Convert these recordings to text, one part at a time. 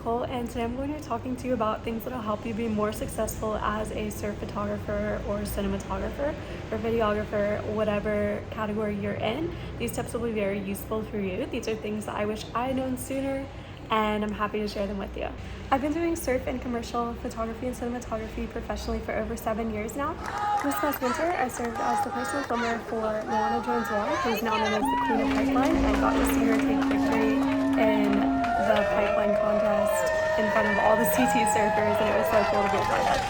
Nicole, and today I'm going to be talking to you about things that will help you be more successful as a surf photographer or cinematographer or videographer, whatever category you're in. These tips will be very useful for you. These are things that I wish I had known sooner, and I'm happy to share them with you. I've been doing surf and commercial photography and cinematography professionally for over 7 years now. This past winter, I served as the personal filmer for Moana Jones Wall, who is now known as the Queen of Pipeline, and got to see her take victory in the pipeline contest in front of all the CT surfers, and it was so cool to be a part of.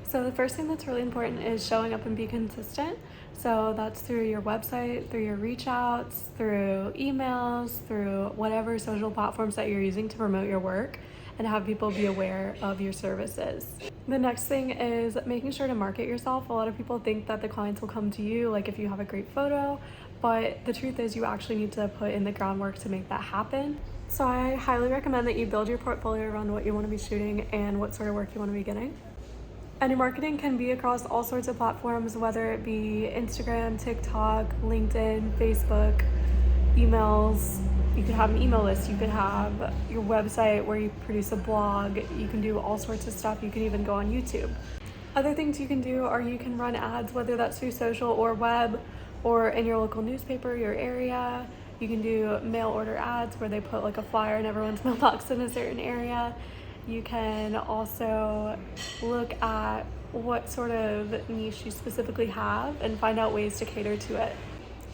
So the first thing that's really important is showing up and be consistent. So that's through your website, through your reach outs, through emails, through whatever social platforms that you're using to promote your work and have people be aware of your services. The next thing is making sure to market yourself. A lot of people think that the clients will come to you, like if you have a great photo, but the truth is you actually need to put in the groundwork to make that happen. So I highly recommend that you build your portfolio around what you want to be shooting and what sort of work you want to be getting. And your marketing can be across all sorts of platforms, whether it be Instagram, TikTok, LinkedIn, Facebook, emails. You could have an email list. You could have your website where you produce a blog. You can do all sorts of stuff. You can even go on YouTube. Other things you can do are you can run ads, whether that's through social or web or in your local newspaper, your area. You can do mail order ads where they put like a flyer in everyone's mailbox in a certain area. You can also look at what sort of niche you specifically have and find out ways to cater to it.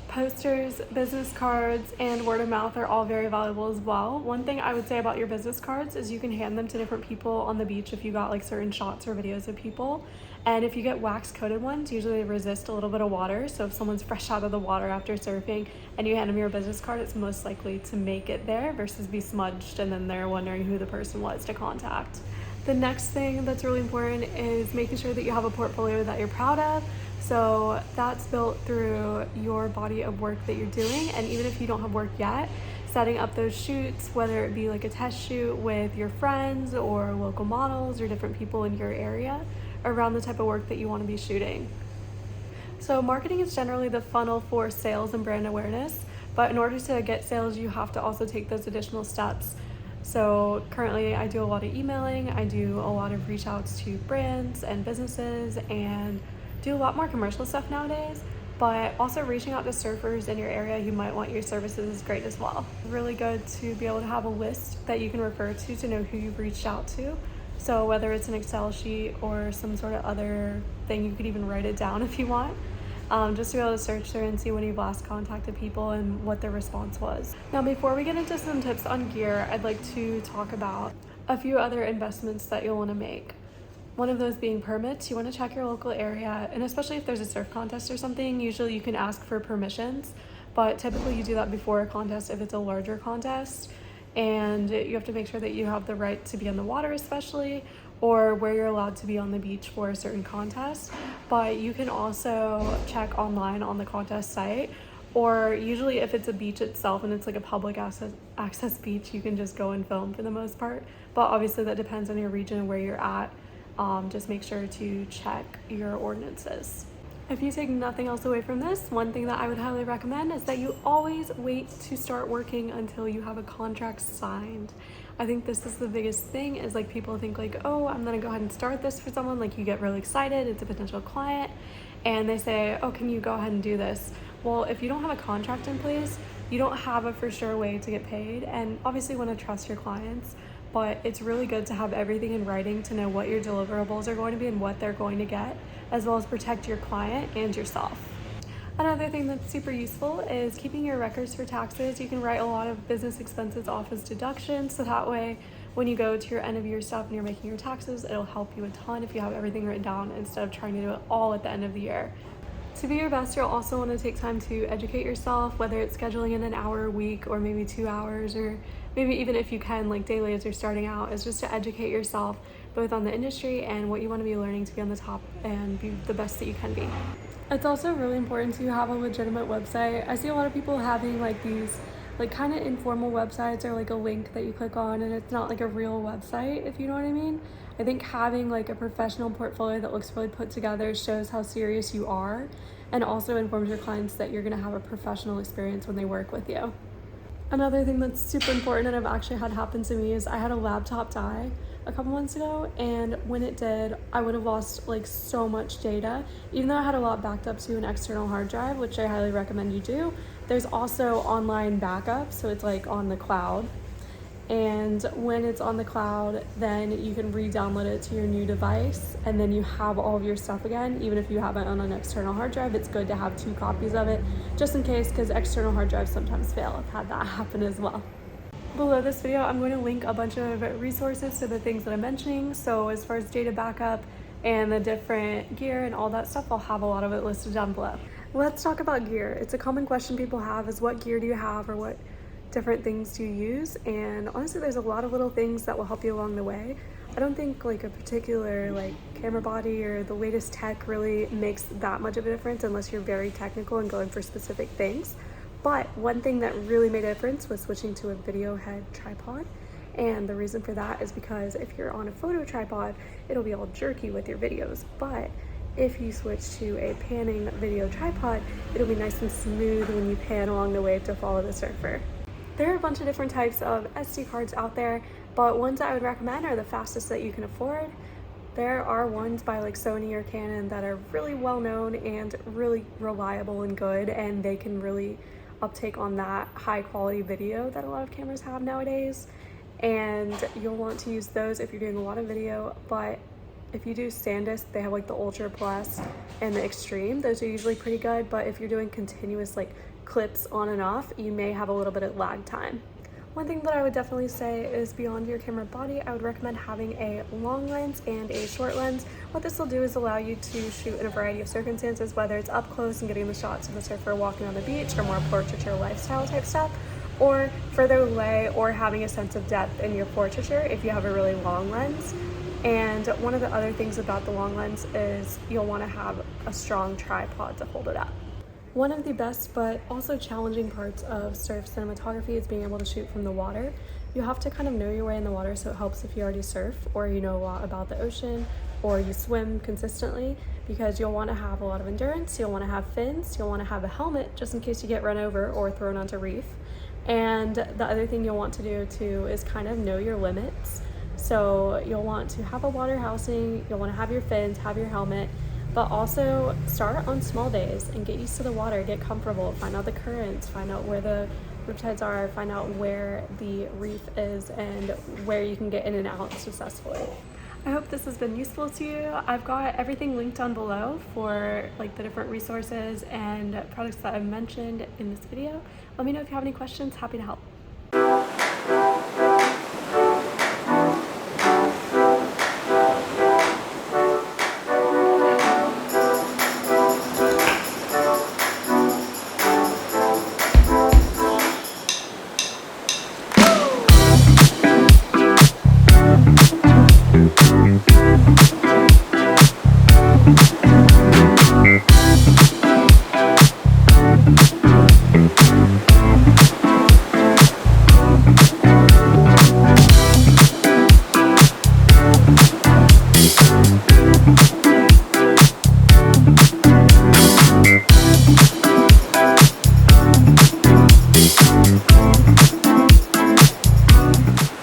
Posters, business cards, and word of mouth are all very valuable as well. One thing I would say about your business cards is you can hand them to different people on the beach if you got like certain shots or videos of people. And if you get wax coated ones, usually they resist a little bit of water. So if someone's fresh out of the water after surfing and you hand them your business card, it's most likely to make it there versus be smudged and then they're wondering who the person was to contact. The next thing that's really important is making sure that you have a portfolio that you're proud of. So that's built through your body of work that you're doing. And even if you don't have work yet, setting up those shoots, whether it be like a test shoot with your friends or local models or different people in your area around the type of work that you want to be shooting. So marketing is generally the funnel for sales and brand awareness, but in order to get sales, you have to also take those additional steps. So currently I do a lot of emailing, I do a lot of reach outs to brands and businesses, and do a lot more commercial stuff nowadays, but also reaching out to surfers in your area who might want your services is great as well. It's really good to be able to have a list that you can refer to know who you've reached out to. So whether it's an Excel sheet or some sort of other thing, you could even write it down if you want, just to be able to search through and see when you've last contacted people and what their response was. Now, before we get into some tips on gear, I'd like to talk about a few other investments that you'll want to make. One of those being permits. You want to check your local area, and especially if there's a surf contest or something, usually you can ask for permissions, but typically you do that before a contest if it's a larger contest. And you have to make sure that you have the right to be on the water, especially, or where you're allowed to be on the beach for a certain contest. But you can also check online on the contest site, or usually if it's a beach itself and it's like a public access beach, you can just go and film for the most part. But obviously that depends on your region and where you're at. Just make sure to check your ordinances. If you take nothing else away from this, one thing that I would highly recommend is that you always wait to start working until you have a contract signed. I think this is the biggest thing, is like people think like, oh, I'm gonna go ahead and start this for someone. Like you get really excited, it's a potential client, and they say, oh, can you go ahead and do this? Well, if you don't have a contract in place, you don't have a for sure way to get paid, and obviously want to trust your clients, but it's really good to have everything in writing to know what your deliverables are going to be and what they're going to get, as well as protect your client and yourself. Another thing that's super useful is keeping your records for taxes. You can write a lot of business expenses off as deductions, so that way when you go to your end of year stuff and you're making your taxes, it'll help you a ton if you have everything written down instead of trying to do it all at the end of the year. To be your best, you'll also want to take time to educate yourself, whether it's scheduling in an hour a week or maybe 2 hours, or maybe even if you can, like daily as you're starting out, is just to educate yourself both on the industry and what you want to be learning to be on the top and be the best that you can be. It's also really important to have a legitimate website. I see a lot of people having like these like kind of informal websites are like a link that you click on and it's not like a real website, if you know what I mean. I think having like a professional portfolio that looks really put together shows how serious you are, and also informs your clients that you're going to have a professional experience when they work with you. Another thing that's super important and I've actually had happen to me is I had a laptop die a couple months ago, and when it did, I would have lost like so much data. Even though I had a lot backed up to an external hard drive, which I highly recommend you do, there's also online backup, so it's like on the cloud. And when it's on the cloud, then you can re-download it to your new device, and then you have all of your stuff again. Even if you have it on an external hard drive, it's good to have 2 copies of it, just in case, because external hard drives sometimes fail. I've had that happen as well. Below this video, I'm going to link a bunch of resources to the things that I'm mentioning. So as far as data backup and the different gear and all that stuff, I'll have a lot of it listed down below. Let's talk about gear. It's a common question people have is, what gear do you have, or what different things do you use? And honestly, there's a lot of little things that will help you along the way. I don't think like a particular like camera body or the latest tech really makes that much of a difference unless you're very technical and going for specific things. But one thing that really made a difference was switching to a video head tripod. And the reason for that is because if you're on a photo tripod, it'll be all jerky with your videos. But if you switch to a panning video tripod, it'll be nice and smooth when you pan along the wave to follow the surfer. There are a bunch of different types of SD cards out there, but ones that I would recommend are the fastest that you can afford. There are ones by like Sony or Canon that are really well known and really reliable and good, and they can really uptake on that high quality video that a lot of cameras have nowadays. And you'll want to use those if you're doing a lot of video. But if you do SanDisk, they have like the Ultra Plus and the Extreme. Those are usually pretty good, but if you're doing continuous like clips on and off, you may have a little bit of lag time. One thing that I would definitely say is, beyond your camera body, I would recommend having a long lens and a short lens. What this will do is allow you to shoot in a variety of circumstances, whether it's up close and getting the shots of the surfer walking on the beach, or more portraiture lifestyle type stuff, or further away, or having a sense of depth in your portraiture if you have a really long lens. And one of the other things about the long lens is you'll want to have a strong tripod to hold it up. One of the best but also challenging parts of surf cinematography is being able to shoot from the water. You have to kind of know your way in the water, so it helps if you already surf or you know a lot about the ocean or you swim consistently, because you'll want to have a lot of endurance, you'll want to have fins, you'll want to have a helmet just in case you get run over or thrown onto reef. And the other thing you'll want to do too is kind of know your limits. So you'll want to have a water housing, you'll want to have your fins, have your helmet, but also start on small days and get used to the water, get comfortable, find out the currents, find out where the riptides are, find out where the reef is, and where you can get in and out successfully. I hope this has been useful to you. I've got everything linked down below for like the different resources and products that I've mentioned in this video. Let me know if you have any questions, happy to help.